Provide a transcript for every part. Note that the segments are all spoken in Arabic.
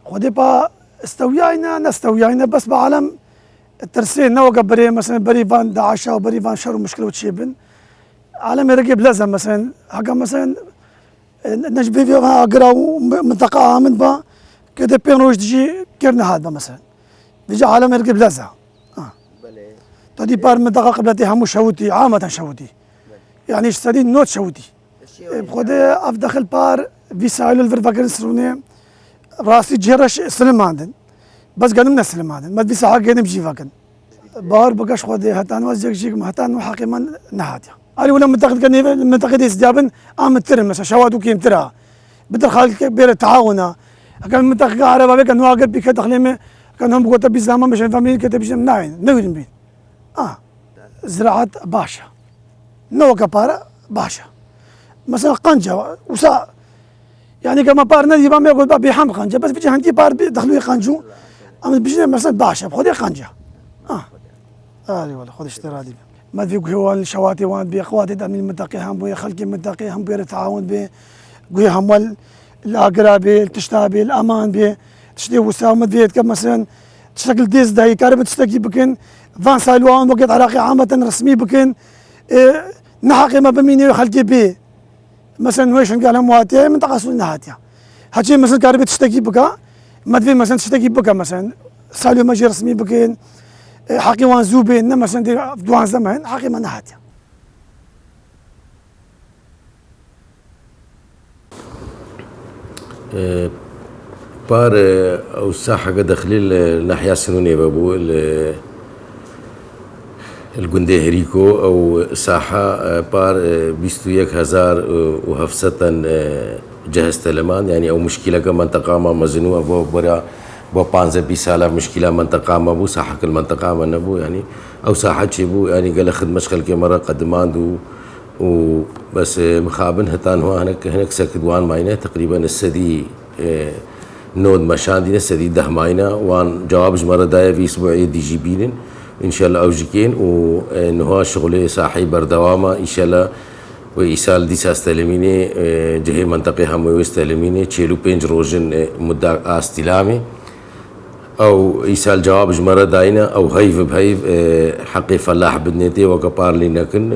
خودي با استوياينا نستوياينا بس بعالم الترسين نوقع بري مثلا بري فان داعش او بري فان شر مشكله وتشيبن عالم يرقب لازم مثلا حقا مثلا نجبي فيها اقرا منطقه من با كده بين روج تجي كرنا هذا مثلا بيجي عالم يرقب لازم تدي بار منطقه قبلتي هم شوتي عامه شوتي يعني اشتري نوت شوتي بخدي افدخل بار فيسايلو الفرفاكن سروني راسي جيرش سلماندن بس قالوا من سلماندن ما بيسا حق نمشي فاكن بار بقاش خدي هتان وزيك جيك هتان وحقيما نهاتيا علي ولا منطقه كان منطقه استجابن ام ترم مثلا شوادو كيم ترى بدل خالك بير تعاونه كان منطقه عربه كان واقف بك دخلهم كان هم قوت بزامه مش فاهمين كتب بيجي ناين نوين بين زراعه باشا نو كبارة باشا مثلا قنجة وسا يعني كما بار ندي بام يقول بابي حم قنجة بس بيجي عندي بار دخلوا يقنجوا اما بيجي مثلا باشا بخذي قنجة والله خذ اشترى دي ما في هو الشواتي وان بقوات من المنطقة هم بي خلق المنطقة هم بيتعاون ب قوي هم الاقراب التشتابي الامان ب تشتي وسام ديت مثلا تشتغل ديز داي كارب تشتكي بكن فان سايلوان وقت عراقي عامة رسمي بكن نحقي ما بميني خلقي بيه مثلا ويش قال هم واتي من تقاسوا نهاتيا هاتشي مثلا كاربي تشتكي بكا ما تفي مثلا تشتكي بكا مثلا سالو ماجي رسمي بكين حقي وان زوبين مثلا دي دوان زمان حقي ما نهاتيا بار او الساحة قد دخلي الناحية السنونية بابو الجندي هريكو او ساحة بار 21,700 جهز تلمان يعني او مشكلة كمنطقة ما مزنوة بو برا بو 15 سالة مشكلة منطقة ما بو ساحة كل منطقة ما نبو يعني او ساحة شيبو يعني قال خد مشغل كمرة قدماندو وبس مخابن هتان هو هناك سكدوان ماينة تقريبا السدي نود مشاندين السدي ده ماينة وان جواب جمرة داية في اسبوعية دي جي بيلن ان شاء الله اوجيكين وانه شغله صاحي بردوامه ان شاء الله وإيصال دي استلميني جهه منطقه هم ويستلميني تشيلو بينج روجن مدة استلامي او إيصال جواب جمرة داينا او هيف بهيف حقي فلاح بدنيتي وكبار لي نكن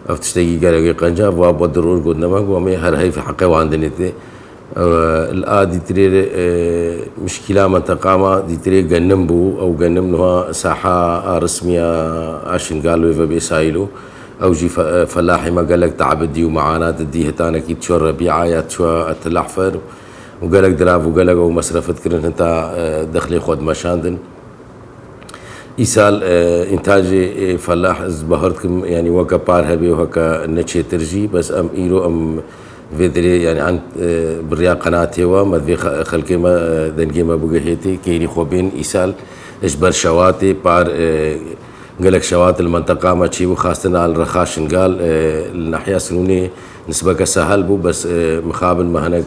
افتشتكي قالوا قنجا وابو ضرور قلنا ما قومي هر هيف حقي واندنيتي الآدي تري مشكلة منطقة ما دي تري جنم بو أو جنم نها ساحة رسمية عشان قالوا يبقى بيسايلو أو جي فلاحي ما قالك تعبدي ومعاناة دي هتانا كي تشو الربيعة يا تشو التلحفر وقالك دراف وقالك أو مصرف تكرن هتا دخلي خود مشاندن إيصال إنتاج فلاح زبهرتكم يعني وكا بار هبي وهكا نتشي ترجي بس أم إيرو أم فيدري يعني عن بريا قناتي وما ذي خلقي ما دنجي ما بوجهتي كيري خوبين إيصال إجبر شواتي بار قالك شوات المنطقة ما تشي وخاصة على الرخاشن قال الناحية السنونية نسبة سهل بو بس مخابل ما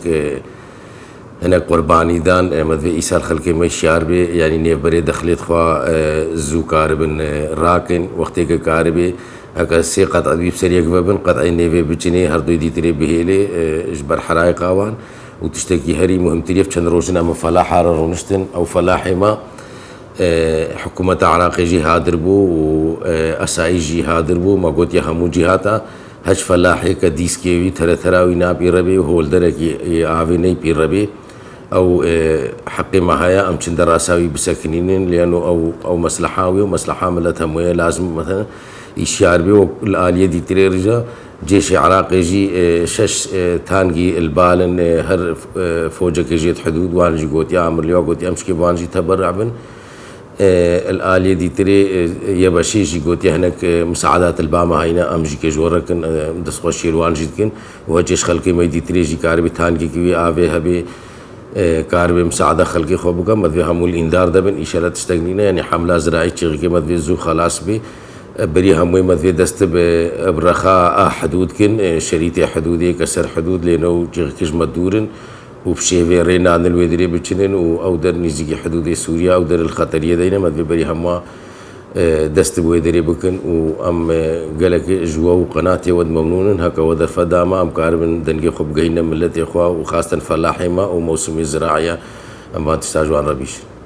هناك قرباني دان ما ذي إيصال خلقي ما يشيار بي يعني نيف بري دخلت خوا زو كاربن راكن وقتي كاربي هكا سي قطع بيب سريق بابن قطع نيفي بجني هردو دي تري بهيلي اجبر حرايق اوان وتشتكي هري مهم تريف كان روجنا من فلاحة رونشتن او فلاحي ما حكومة عراقي جهاد ربو واساي جهاد ربو ما قلت يا همو جهاتا هج فلاحي كديس كيوي تراوي نابي ربي وهو الدرك يعافي ني بي ربي او حقي ما هيا امشن دراساوي بسكنين لانه او مصلحاوي ومصلحة ملتها مويه لازم مثلا يشيار بي والآلية دي تريرجا جيش عراقي جي شش تانجي البالن هر فوجة جيت حدود وانجي قوتي عمر ليوا قوتي امشكي وانجي تبرع بن الآلية دي تري يبشي جي قوتي هناك مساعدات الباما هينا امجي كجوركن دسخو شير وانجي دكن وجيش خلقي ما دي تري جي كاربي تانجي كوي آوي هبي كاربي مساعدة خلقي خوبكا مدفي همول اندار دبن إشارة تستغنينا يعني حملة زراعي تشغيكي مدفي زو خلاص بي بري هموي مدفي دست برخاء حدود كن شريطة حدودية كسر حدود لأنه جيغكش مدورن وبشيفي رينا عن الويدري بتشنن أو در نزيجي حدود سوريا أو در الخطرية دينا مدفي بري هموا دست بو يدري بكن وام قالك جوا وقناتي ود ممنون هكا وذا فداما ام كاربن دنجي خب جينا ملتي اخوا وخاصه فلاحي ما وموسمي زراعيه اما تستاجوا عن ربيش